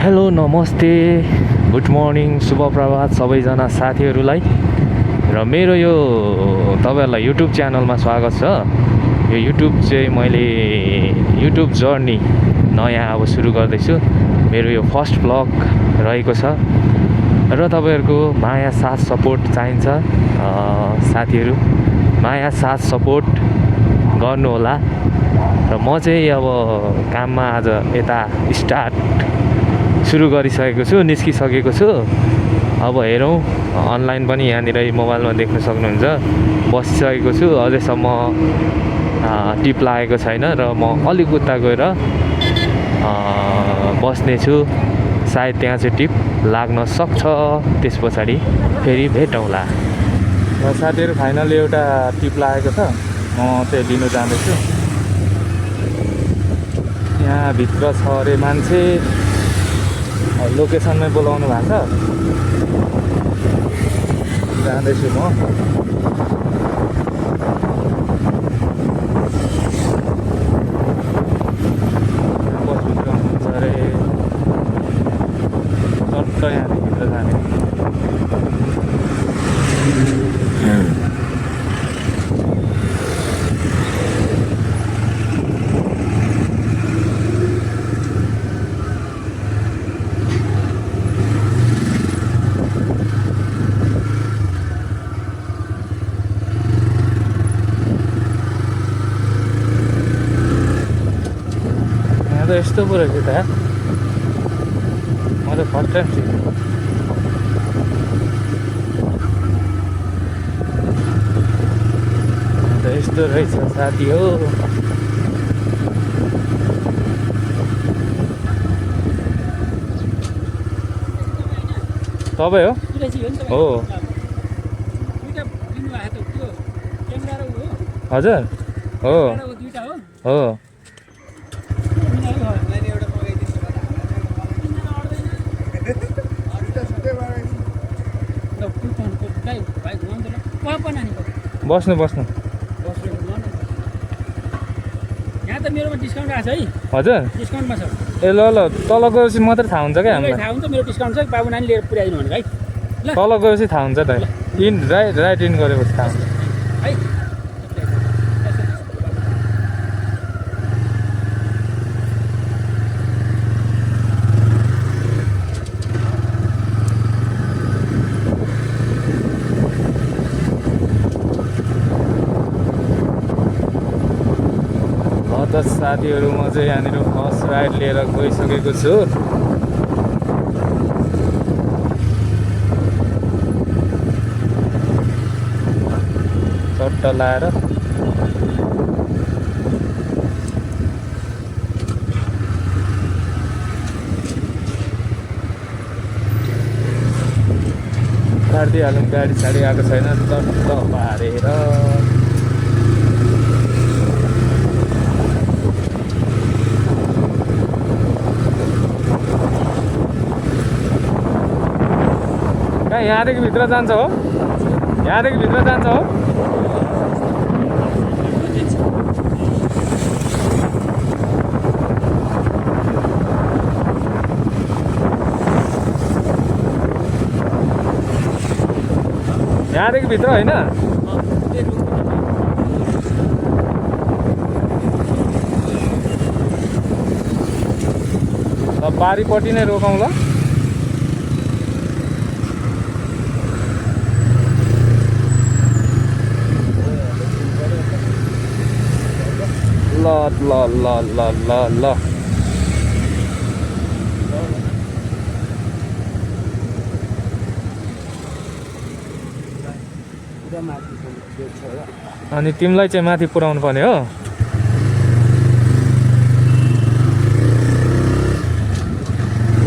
Hello नमस्ते good morning शुभ प्रभात सबैजना साथीहरूलाई र मेरो यो तपाईँहरूलाई युट्युब च्यानलमा स्वागत छ। यो युट्युब चाहिँ मैले युट्युब जर्नी नयाँ अब सुरु गर्दैछु। मेरो यो फर्स्ट ब्लग रहेको छ र तपाईँहरूको माया साथ सपोर्ट चाहिन्छ। साथीहरू माया साथ सपोर्ट गर्नुहोला। र म चाहिँ अब काममा आज यता स्टार्ट सुरु गरिसकेको छु, निस्किसकेको छु। अब हेरौँ, अनलाइन पनि यहाँनिर मोबाइलमा देख्न सक्नुहुन्छ। बसिसकेको छु, अझैसम्म टिप लागेको छैन र म अलिक उता गएर बस्नेछु। सायद त्यहाँ चाहिँ टिप लाग्न सक्छ। त्यस पछाडि फेरि भेटौँला। र साथीहरू फाइनली एउटा टिप लागेको छ, म चाहिँ लिनु जाँदैछु। यहाँ भित्र छ अरे मान्छे, लोकेसनमै बोलाउनु भएको छ। जाँदैछु म। बसभित्र हुनुहुन्छ अरे, चट्ट यहाँदेखि भित्र जाने। यस्तो पो रहेछ त, म त फर्स्ट टाइम सिकेँ। यस्तो रहेछ साथी हो। तपाईँ हो? हो हजुर, हो हो। बस्नु बस्नु यहाँ त मेरोमा डिस्काउन्ट आएको छ है। हजुर, डिस्काउन्टमा छ। ए ल ल, तल गएपछि मात्रै थाहा हुन्छ क्या हामीलाई। थाहा हुन्छ मेरो डिस्काउन्ट छ, बाबु नानी लिएर पुऱ्याइदिनु भनेको है। तल गएपछि थाहा हुन्छ त, राइट इन गरेपछि थाहा हुन्छ है। साथीहरू म चाहिँ यहाँनिर फर्स्ट राइड लिएर गइसकेको छु। चट्ट लाएर काटिदिइहालौँ। गाडी साडी आएको छैन, चट्ट पारेर कहाँ यहाँदेखि भित्र जान्छ हो? यहाँदेखि भित्र जान्छ हो? यहाँदेखि भित्र होइन? ल बारीपट्टि नै रोकौँ ल। ल ल ल ल ल ल अनि तिमीलाई चाहिँ माथि पुर्याउनु पर्ने हो।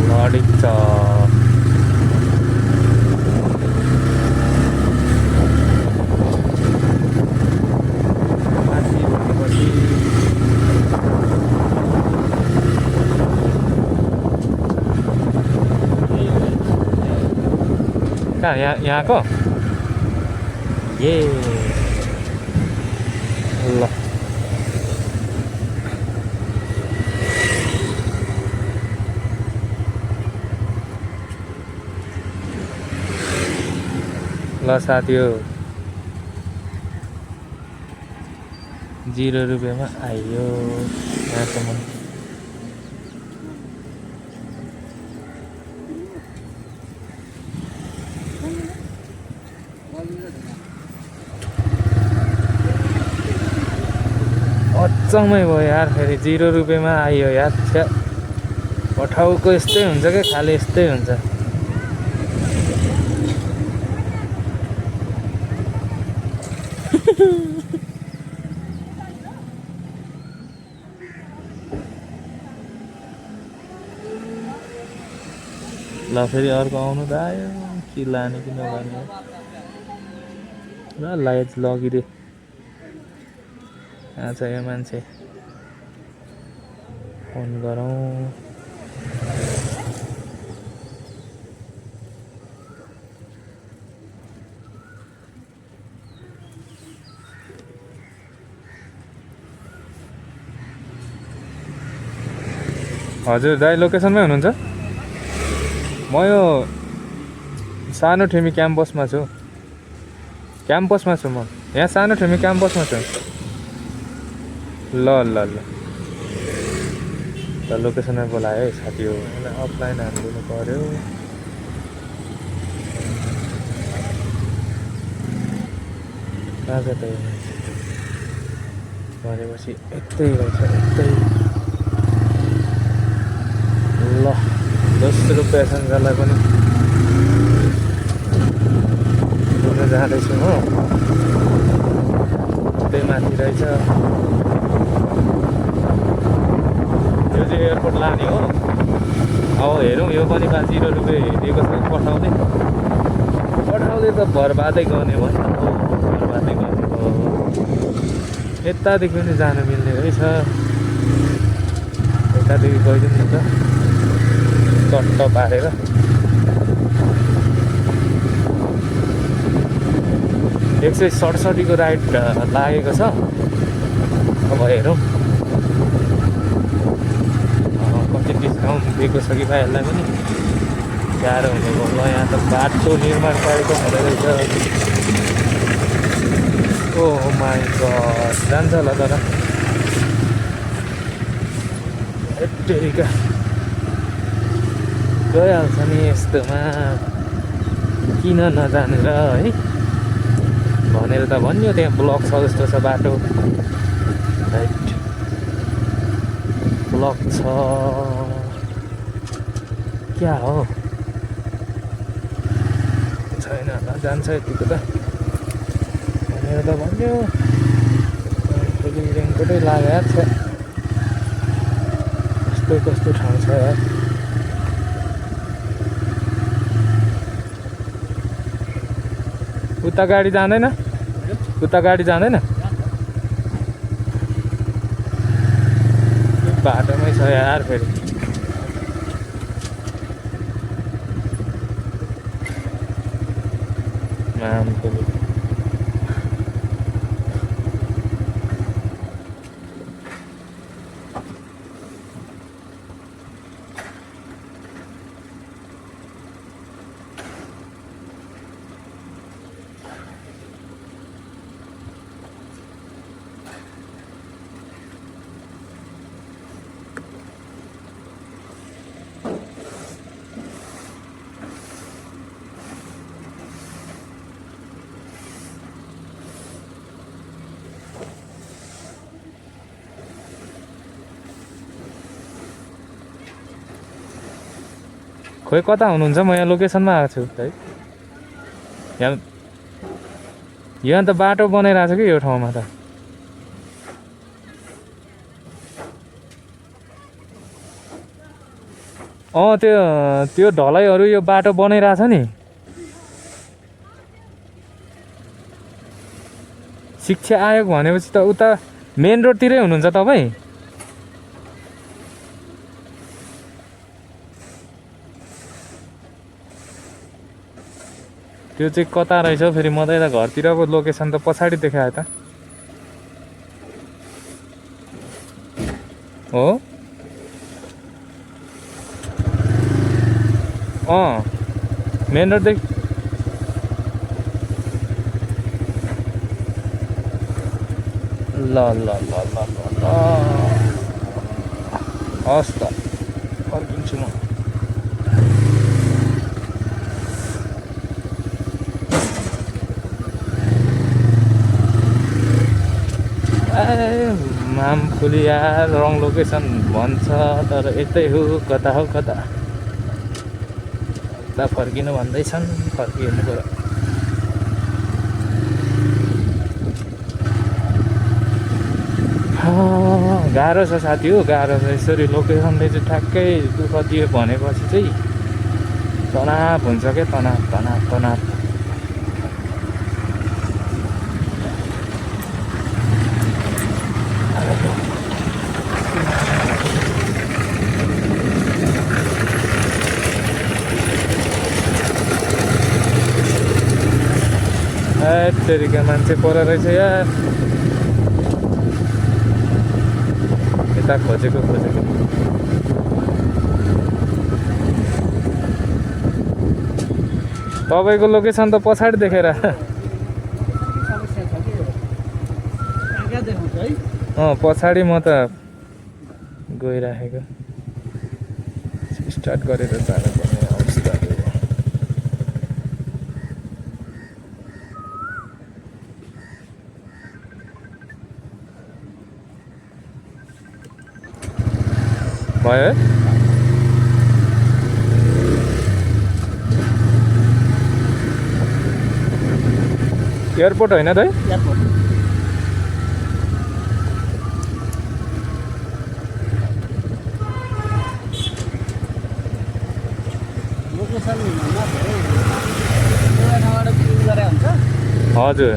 लडिक छ। कहाँ यहाँको ए ल ल साथी हो 0 रुपियाँमा आइयो यहाँसम्म। अचम्मै भयो यार, फेरि 0 रुपियाँमा आइयो यार। छ्या पठाउको यस्तै हुन्छ क्या, खाली यस्तै हुन्छ। ल फेरि अर्को आउनु त आयो, के लाने कि नलाने र लाइट लगिदिए। कहाँ छ यो मान्छे, फोन गरौँ। हजुर दाइ लोकेसनमै हुनुहुन्छ? म यो सानो ठेमी क्याम्पसमा छु। क्याम्पसमा छु म, यहाँ सानो ठेमी क्याम्पसमा छु। ल ल ल त लोकेसनमा बोलायो है साथी हो। अफलाइन हालिदिनु पऱ्यो। कहाँ छ त यो मान्छे भनेपछि यतै रहेछ, यतै। ल 10 रुपियाँ सँगलाई पनि घुम्न जाँदैछु हो। त्यही माथि रहेछ यो चाहिँ एयरपोर्ट लाने हो। अब हेरौँ यो पनि 0 रुपियाँ दिएको छ पठाउँदै त बर्बादै गर्ने भयो। बर्बादै गर्ने भयो। यतादेखि पनि जानु मिल्ने रहेछ, यतादेखि गइदिउँ न त चट्ट पारेर। एक 167 को राइड लागेको छ। अब हेरौँ कति डिस्काउन्ट दिएको छ कि भाइहरूलाई पनि। गाह्रो हुने भयो। ल यहाँ त बाटो निर्माण कार्यक्रम हुँदै रहेछ। ओह माई गड, जान्छ होला तर एटेरिका गइहाल्छ नि यस्तोमा, किन नजानु र है भनेर त भन्यो। त्यहाँ ब्लक छ जस्तो छ बाटो, राइट ब्लक छ क्या हो छैन होला, जान्छ यतिको त भनेर त भन्यो। फेरि रेनकोटै लागेको छ। कस्तो कस्तो ठाउँ छ यार। उता गाडी जाँदैन, उता गाडी जाँदैन। बाटोमै छ यार फेरि। खोइ कता हुनुहुन्छ? म यहाँ लोकेसनमा आएको छु है। यहाँ त बाटो बनाइरहेको छ कि यो ठाउँमा त। त्यो ढलाइहरू यो बाटो बनाइरहेछ नि। शिक्षा आयोग भनेपछि त उता मेन रोडतिरै हुनुहुन्छ तपाईँ? त्यो चाहिँ कता रहेछ फेरि? म त यता घरतिरको लोकेसन त पछाडि देखायो त। हो मेन रोडदेखि ल ल ल ल ल ल हस् त फर्किन्छु म ए मामफुलिया रङ लोकेसन भन्छ तर यतै हो कता उता फर्किनु भन्दैछन् फर्किनु पऱ्यो गाह्रो छ साथी हो गाह्रो छ यसरी लोकेसनले चाहिँ ठ्याक्कै दुःख दियो भनेपछि चाहिँ तनाव हुन्छ क्या तनाव तेरिका मान्छे पर रहेछ यार यता खोजेको तपाईँको लोकेसन त पछाडि देखेर पछाडि म त गइराखेको स्टार्ट गरेर जानुपर्ने अवस्था भयो एयरपोर्ट होइन त हजुर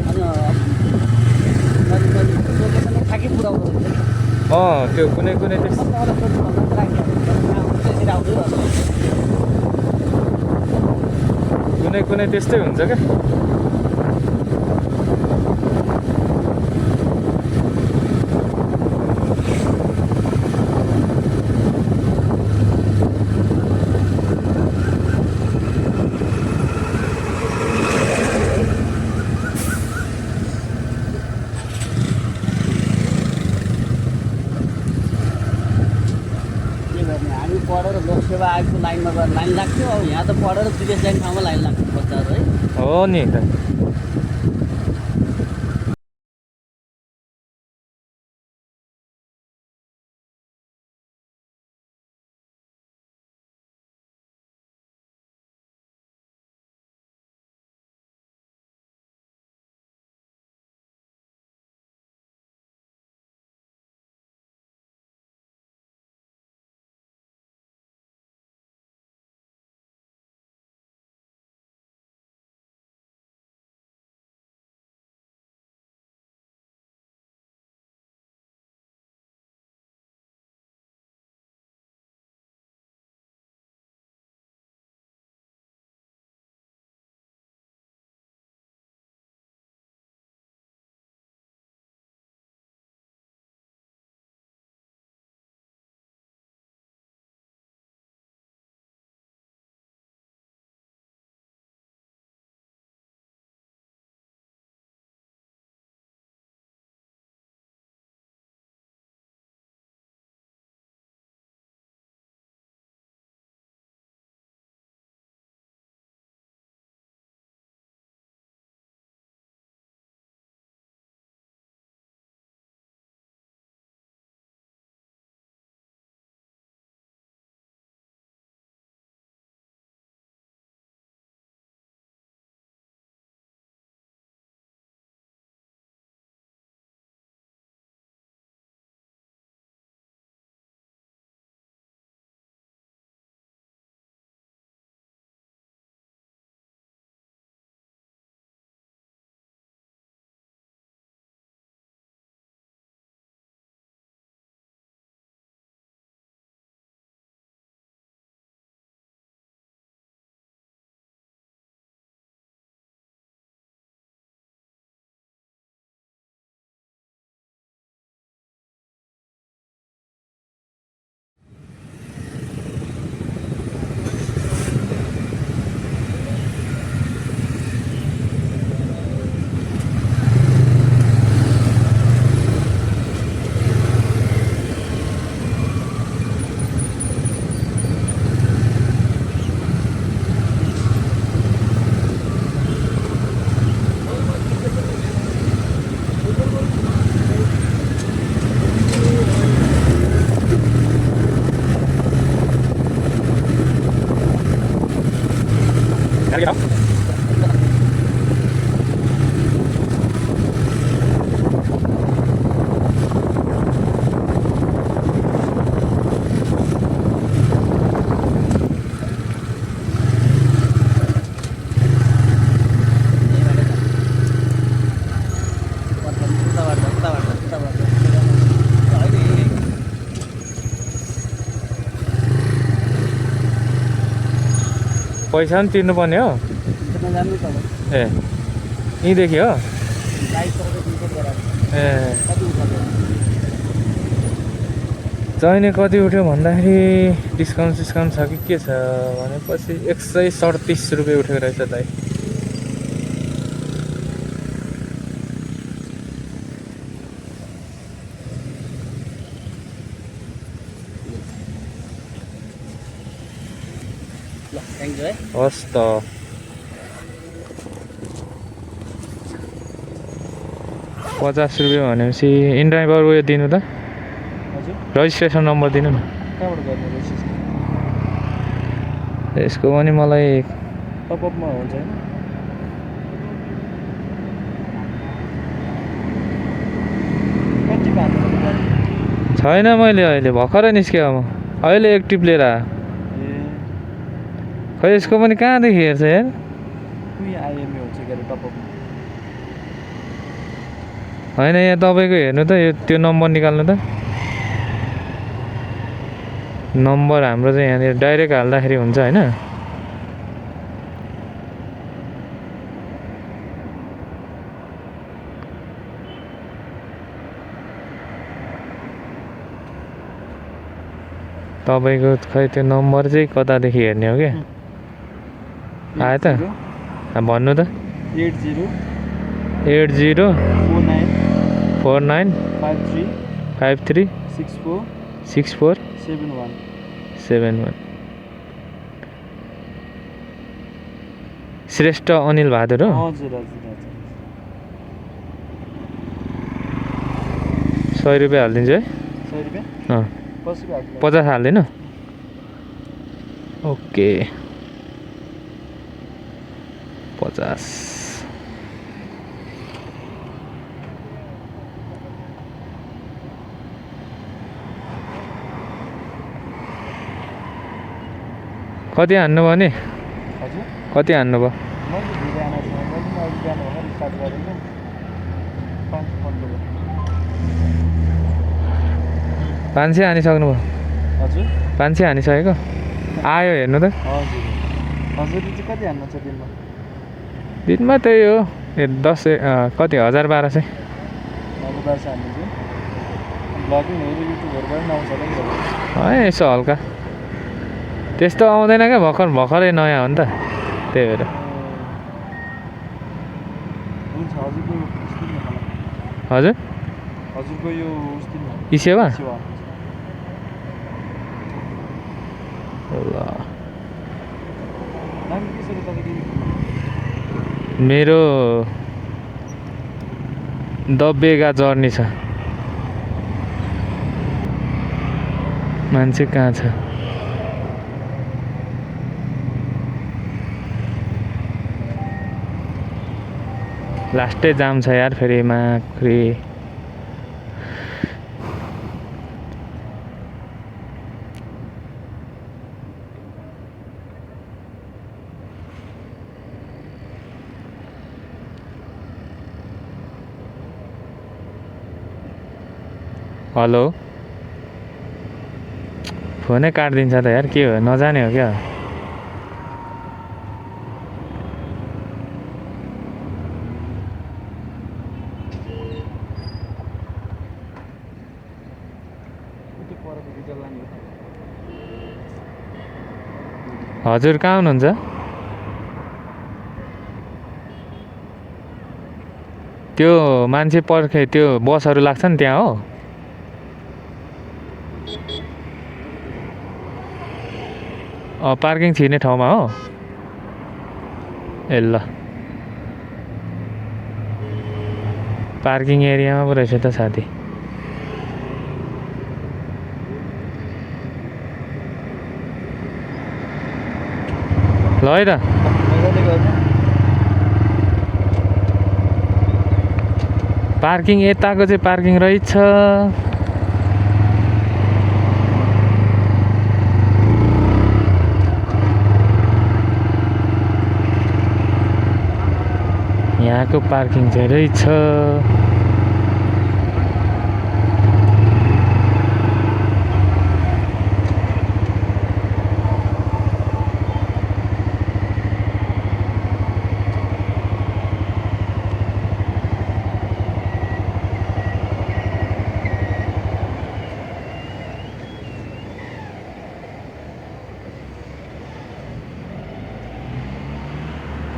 त्यो कुनै त्यस्तै हुन्छ क्या पढेर लोकसेवा आयोगको लाइनमा गएर लाइन लाग्थ्यो अब यहाँ त पढेर विदेश जाने ठाउँमा लाइन लाग्छ बच्चाहरू है हो नि पैसा पनि तिर्नुपर्ने हो जानु पर्छ ए यहीँदेखि हो बाइक गरेर ए कति उठाउँछ चाहिने कति उठ्यो भन्दाखेरि डिस्काउन्ट छ कि के छ भनेपछि 137 रुपियाँ उठेको रहेछ दाइ ल थ्याङ्क यू है हस् त ₹50 भनेपछि इनड्राइभर उयो दिनु त हजुर रजिस्ट्रेसन नम्बर दिनु न कहाँबाट गर्ने रेजिस्ट्रेसन यसको पनि मलाई टपअपमा हुन्छ होइन कति भएको छैन मैले अहिले भर्खरै निस्क्यो म अहिले एक्टिभ लिएर आयो ए खै यसको पनि कहाँदेखि हेर्छ यार कुन आइएमए हुन्छ के अरे टपअपमा होइन यहाँ तपाईँको हेर्नु त यो त्यो नम्बर निकाल्नु त नम्बर हाम्रो चाहिँ यहाँनिर डाइरेक्ट हाल्दाखेरि हुन्छ होइन तपाईँको खै त्यो नम्बर चाहिँ कतादेखि हेर्ने हो क्या आयो त भन्नु त 80 80 49 49 53 53 64 64 71 71 श्रेष्ठ अनिल बहादुर हो हजुर हजुर हजुर 100 रुपियाँ हालिदिन्छु है 100 रुपियाँ अँ कसरी हाल्नु 50 हालिदिनु ओके 50 कति हान्नु भयो नि हजुर कति हान्नु भयो मैले भिडियो आना छ मैले पनि अघि बिहान भर्खर स्टार्ट गरेको 500 हानिसक्नु भयो हजुर 500 हानिसकेको आयो हेर्नु त हजुर हजुरले चाहिँ कति हान्नु छ दिनमा दिनमा त्यही हो 10 कति 1200 अब बार हान्नु चाहिँ ब्लगिङहरू युट्युबहरूबाट पनि आउँछ होला नि है यसो हल्का त्यस्तो आउँदैन क्या भर्खरै नयाँ हो नि त त्यही भएर हुन्छ हजुरको उस दिन न मलाई हजुर हजुरको यो उस दिन न यी सेवा सेवा ल नाम के छ र तपाईँको मेरो द बेगा जर्नी छ मान्छे कहाँ छ लास्टै जाम छ यार फेरि माक्री हेलो फोनै काटिदिन्छ त यार के हो नजाने हो क्या हजुर कहाँ हुनुहुन्छ त्यो मान्छे पर्खे त्यो बसहरू लाग्छ नि त्यहाँ हो पार्किङ छिर्ने ठाउँमा हो ए ल पार्किङ एरियामा पो रहेछ त साथी ल है त पार्किङ यताको चाहिँ पार्किङ रहेछ। यहाँको पार्किङ चाहिँ रहेछ।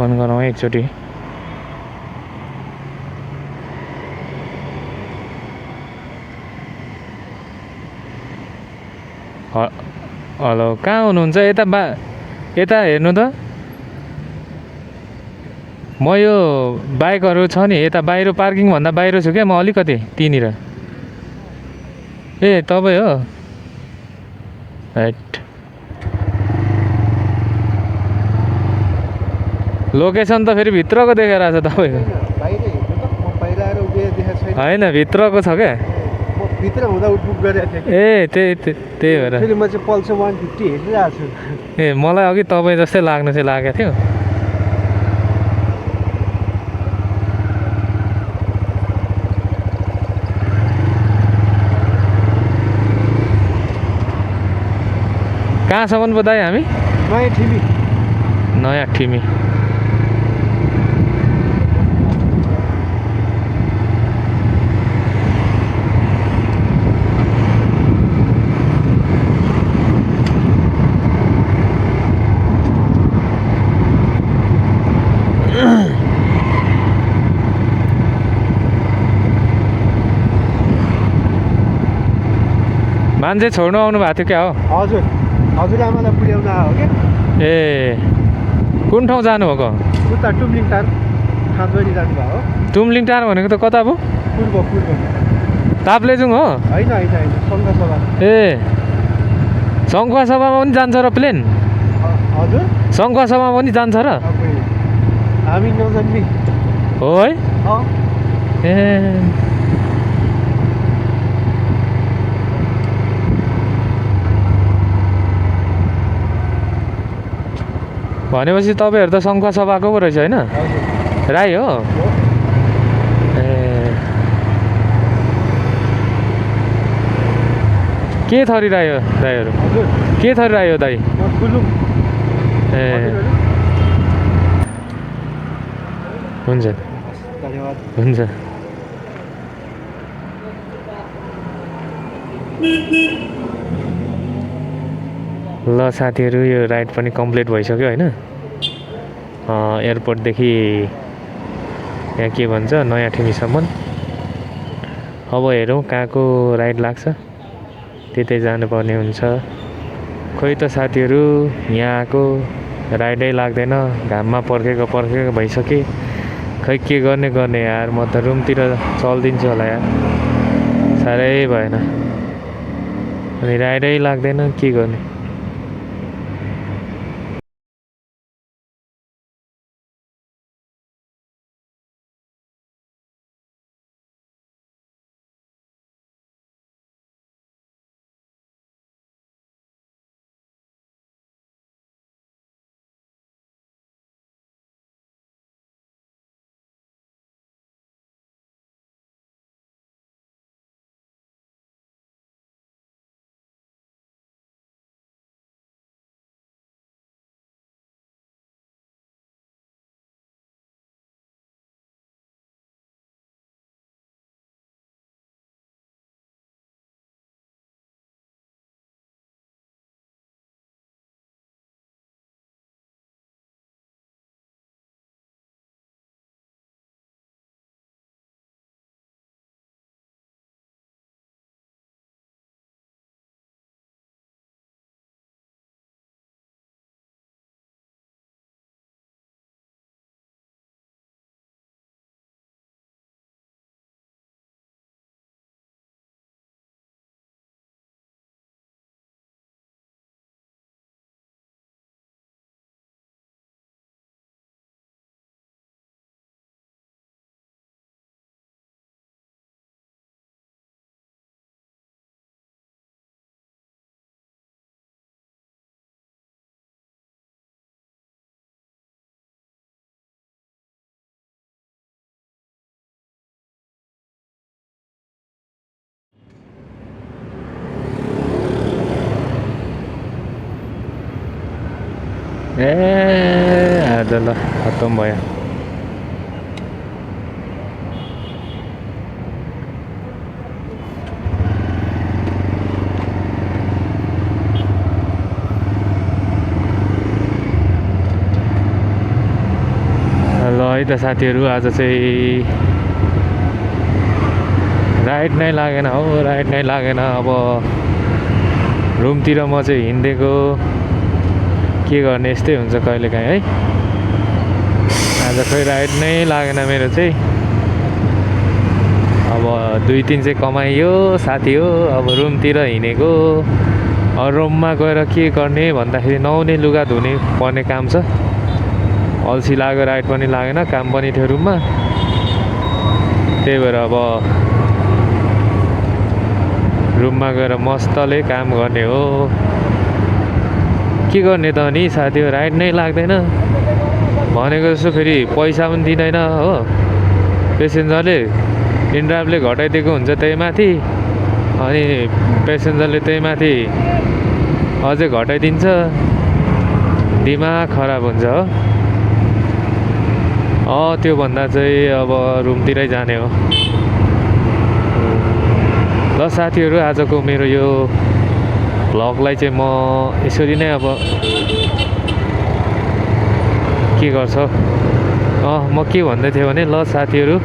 फोन गरौँ एकचोटि। हेलो, कहाँ हुनुहुन्छ? यता हेर्नु त। म यो बाइकहरू छ नि यता बाहिर पार्किङभन्दा बाहिर छु क्या म, अलिकति त्यहीँनिर। ए तपाईँ हो? हैट, लोकेसन त फेरि भित्रको देखाइरहेको छ तपाईँको। होइन भित्रको छ क्या। भित्र हुँदा बुक गरेको थिएँ। ए त्यही भएर फेरि म चाहिँ पल्सर 150 हेरिरहेको छु। ए मलाई अघि तपाईँ जस्तै लाग्नु चाहिँ लागेको थियो। कहाँसम्म पो दाइ हामी? नयाँ ठिमी। नयाँ ठिमी। मान्छे छोड्नु आउनु भएको थियो क्या हो? हजुर, हजुरआमालाई पुर्याउन आयो क्या। ए कुन ठाउँ जानुभएको? उता टुम्लिङ टार खाँदरी जानुभयो हो। टुम्लिङ टार भनेको त कता पो? पूर्व ताप्लेजुङ हो? होइन सङ्घसभा। ए सङ्खुवा सभामा पनि जान्छ र प्लेन? हजुर, सङ्खुवा सभामा पनि जान्छ र? हामी नजन्मी हो है? ए भनेपछि तपाईँहरू त सङ्खुवा सभाको पो रहेछ होइन? राई हो? ए के थरी राई हो दाईहरू? के थरी राई हो दाई? ए हुन्छ धन्यवाद। हुन्छ। ल साथीहरू, यो राइड पनि कम्प्लिट भइसक्यो होइन? एयरपोर्टदेखि यहाँ के भन्छ नयाँ ठिमीसम्म। अब हेरौँ कहाँको राइड लाग्छ, त्यतै जानुपर्ने हुन्छ। खोइ त साथीहरू, यहाँको राइडै लाग्दैन। घाममा पर्खेको भइसकेँ। खै के गर्ने यार, म त रुमतिर चलिदिन्छु होला यार, साह्रै भएन। अनि राइडै लाग्दैन, के गर्ने। ए आज ल खत्तम भयो ल है त साथीहरू आज चाहिँ राइड नै लागेन हो राइड नै लागेन अब रुमतिर म चाहिँ हिँडेको के गर्ने यस्तै हुन्छ कहिलेकाहीँ है आज खोइ राइड नै लागेन मेरो चाहिँ अब 2-3 चाहिँ कमाइयो साथी हो अब रुमतिर हिँडेको रुममा गएर के गर्ने भन्दाखेरि नहुने लुगा धुने पर्ने काम छ अल्छी लाग्यो राइड पनि लागेन काम पनि थियो रुममा त्यही भएर अब रुममा गएर मस्तले काम गर्ने हो के गर्ने त नि साथी हो राइड नै लाग्दैन भनेको जस्तो फेरि पैसा पनि दिँदैन हो पेसेन्जरले इन्ड्राइभले घटाइदिएको हुन्छ त्यही माथि अनि पेसेन्जरले त्यही माथि अझै घटाइदिन्छ दिमाग खराब हुन्छ हो त्योभन्दा चाहिँ अब रुमतिरै जाने हो ल साथीहरू आजको मेरो यो भ्लगलाई चाहिँ म यसरी नै अब के गर्छ म के भन्दै थिएँ भने ल साथीहरू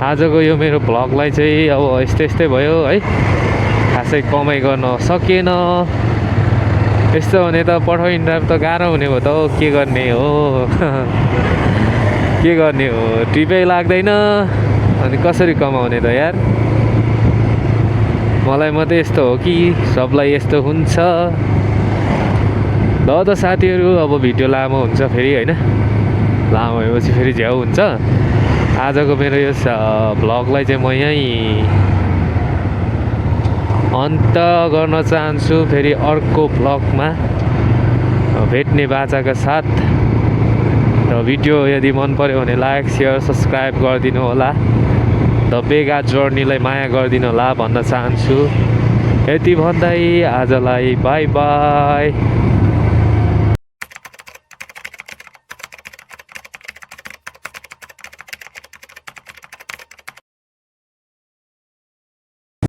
आजको यो मेरो भ्लगलाई चाहिँ अब यस्तै भयो है खासै कमाइ गर्न सकिएन यस्तो भने त पठाउ इन्ड्राइभ त गाह्रो हुने भयो त हो के गर्ने हो के गर्ने हो ट्रिपै लाग्दैन अनि कसरी कमाउने त यार मलाई मात्रै यस्तो हो कि सबलाई यस्तो हुन्छ ल त साथीहरू अब भिडियो लामो हुन्छ फेरि होइन लामो भएपछि फेरि झ्याउ हुन्छ आजको मेरो यो भ्लगलाई चाहिँ म यहीँ अन्त गर्न चाहन्छु फेरि अर्को भ्लगमा भेट्ने बाचाका साथ र भिडियो यदि मन पर्यो भने लाइक सेयर सब्सक्राइब गरिदिनु होला द बेगा जर्नीलाई माया गरिदिनु होला भन्न चाहन्छु यति भन्दै आजलाई बाई बाई